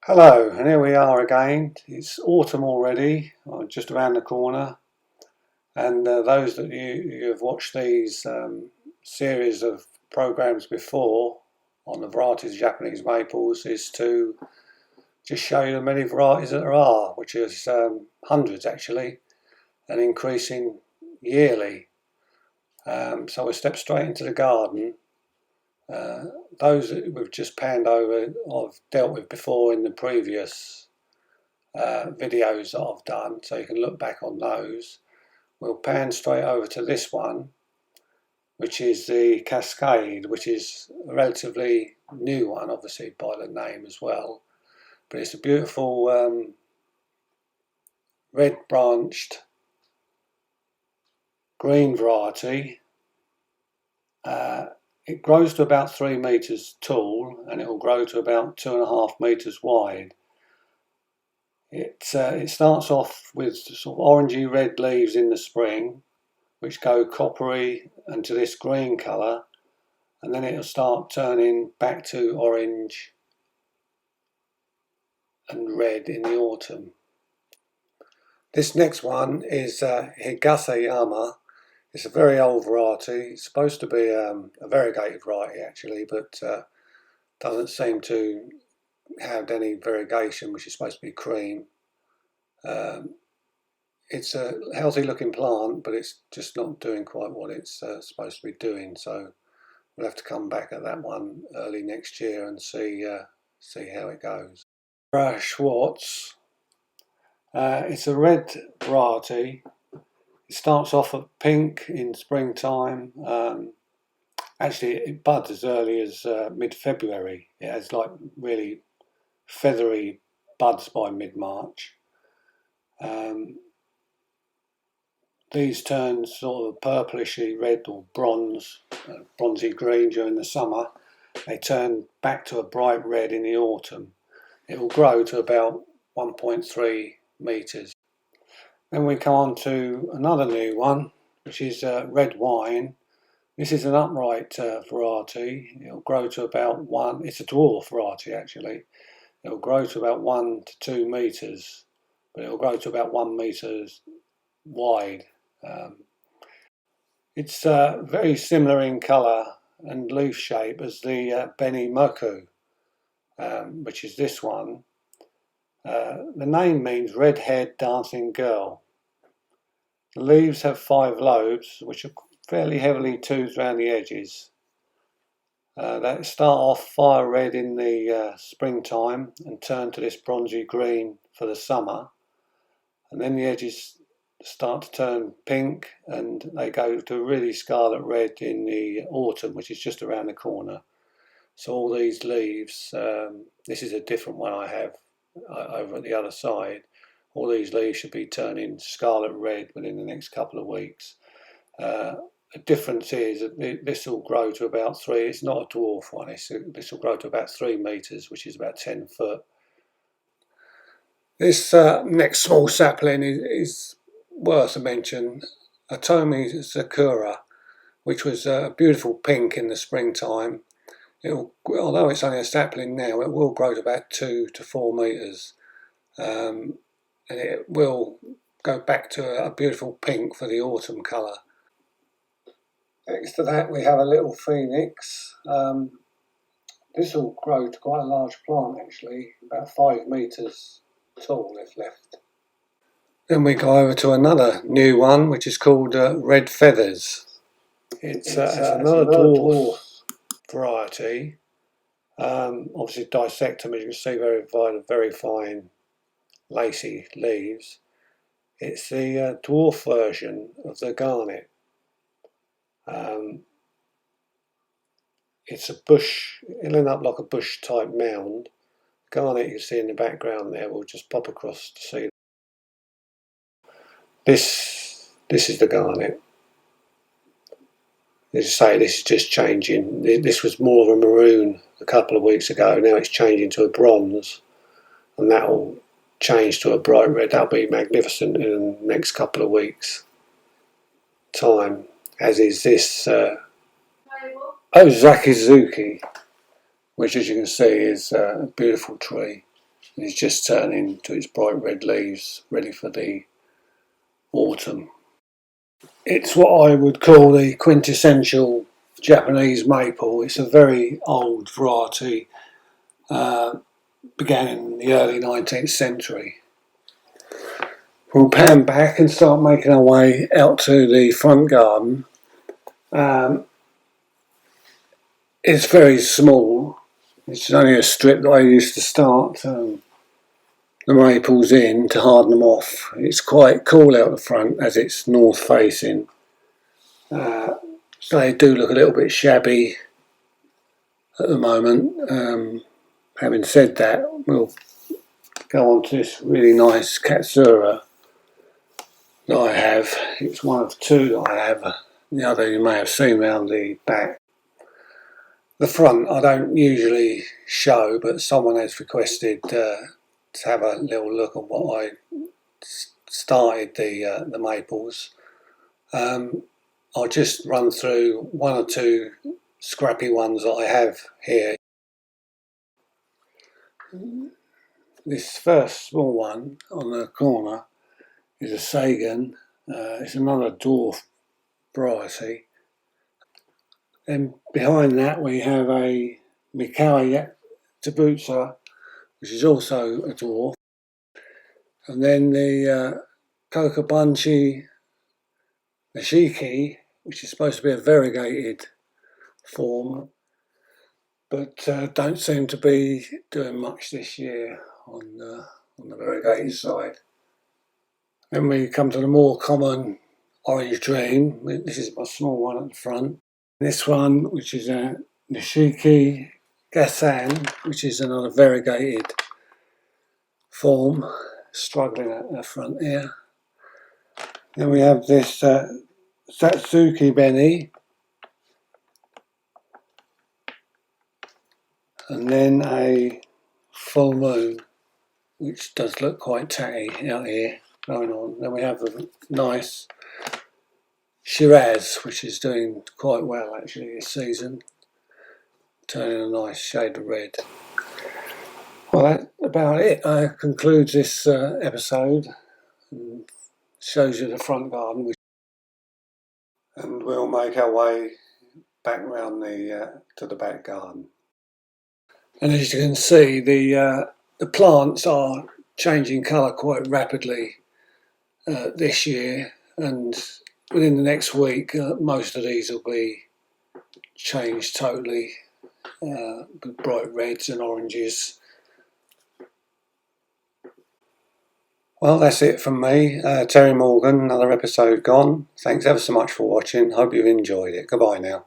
Hello, and here we are again. It's autumn already, just around the corner. And those that you've watched these series of programs before on the varieties of Japanese maples is to just show you the many varieties that there are, which is hundreds actually, and increasing yearly. So we'll step straight into the garden. Those that we've just panned over, I've dealt with before in the previous videos that I've done, so you can look back on those. We'll pan straight over to this one, which is the Cascade, which is a relatively new one, obviously by the name as well. But it's a beautiful red branched green variety. It grows to about 3 meters tall, and it will grow to about 2.5 meters wide. It starts off with sort of orangey red leaves in the spring, which go coppery and to this green colour, and then it'll start turning back to orange and red in the autumn. This next one is Higasa Yama. It's a very old variety. It's supposed to be a variegated variety actually, but doesn't seem to have any variegation, which is supposed to be cream. It's a healthy looking plant, but it's just not doing quite what it's supposed to be doing, so we'll have to come back at that one early next year and see how it goes. Jerre Schwartz. It's a red variety. It starts off at pink in springtime. Actually, it buds as early as mid-February. It has like really feathery buds by mid-March. These turn sort of purplishly red or bronzy green during the summer. They turn back to a bright red in the autumn. It will grow to about 1.3 meters. Then we come on to another new one, which is red wine. This is an upright variety. It'll grow to about it's a dwarf variety actually. It'll grow to about 1 to 2 meters, but it'll grow to about 1 meter wide. It's very similar in colour and leaf shape as the Beni Moku, which is this one. The name means red-haired dancing girl. The leaves have 5 lobes, which are fairly heavily toothed around the edges. They start off fire red in the springtime and turn to this bronzy green for the summer, and then the edges start to turn pink and they go to really scarlet red in the autumn, which is just around the corner. So all these leaves, this is a different one I have over at the other side. All these leaves should be turning scarlet red within the next couple of weeks. The difference is that this will grow to about 3. It's not a dwarf one. This will grow to about 3 meters, which is about 10 foot. This next small sapling is worth a mention. Otome Zakura, which was a beautiful pink in the springtime. Although it's only a sapling now, it will grow to about 2 to 4 meters, and it will go back to a beautiful pink for the autumn colour. Next to that we have a little phoenix. This will grow to quite a large plant actually, about 5 meters tall if left. Then we go over to another new one, which is called Red Feathers. It's another dwarf variety. Obviously dissect them, as you can see, very fine lacy leaves. It's the dwarf version of the garnet. It's a bush, it'll end up like a bush type mound. Garnet you can see in the background there, we'll just pop across to see. This is the garnet. As I say, this is just changing. This was more of a maroon a couple of weeks ago. Now it's changing to a bronze, and that will change to a bright red. That'll be magnificent in the next couple of weeks' time. As is this Ozakizuki, which, as you can see, is a beautiful tree. It's just turning to its bright red leaves, ready for the autumn. It's what I would call the quintessential Japanese maple. It's a very old variety, began in the early 19th century. We'll pan back and start making our way out to the front garden. It's very small. It's only a strip that I used to start the maples in to harden them off. It's quite cool out the front as it's north facing. So they do look a little bit shabby at the moment. Having said that, we'll go on to this really nice Katsura that I have. It's one of two that I have. The other you may have seen around the back. The front I don't usually show, but someone has requested to have a little look at what I started the maples. I'll just run through one or two scrappy ones that I have here. This first small one on the corner is a Sagan. It's another dwarf variety. And behind that we have a Mikawa Yatsubusa, which is also a dwarf. And then the Kokobanchi Nishiki, which is supposed to be a variegated form, but don't seem to be doing much this year on the variegated side. Then we come to the more common Orange Dream. This is my small one at the front. This one, which is a Nishiki Gasan, which is another variegated form, struggling at the front here. Then we have this Satsuki Beni, and then a Full Moon, which does look quite tatty out here going on. Then we have a nice Shiraz, which is doing quite well actually this season, turning a nice shade of red. Well, that's about it. Concludes this episode and shows you the front garden, and we'll make our way back round to the back garden. And as you can see, the plants are changing colour quite rapidly this year, and within the next week most of these will be changed totally, with bright reds and oranges. Well, that's it from me, Terry Morgan, another episode gone. Thanks ever so much for watching. Hope you've enjoyed it. Goodbye now.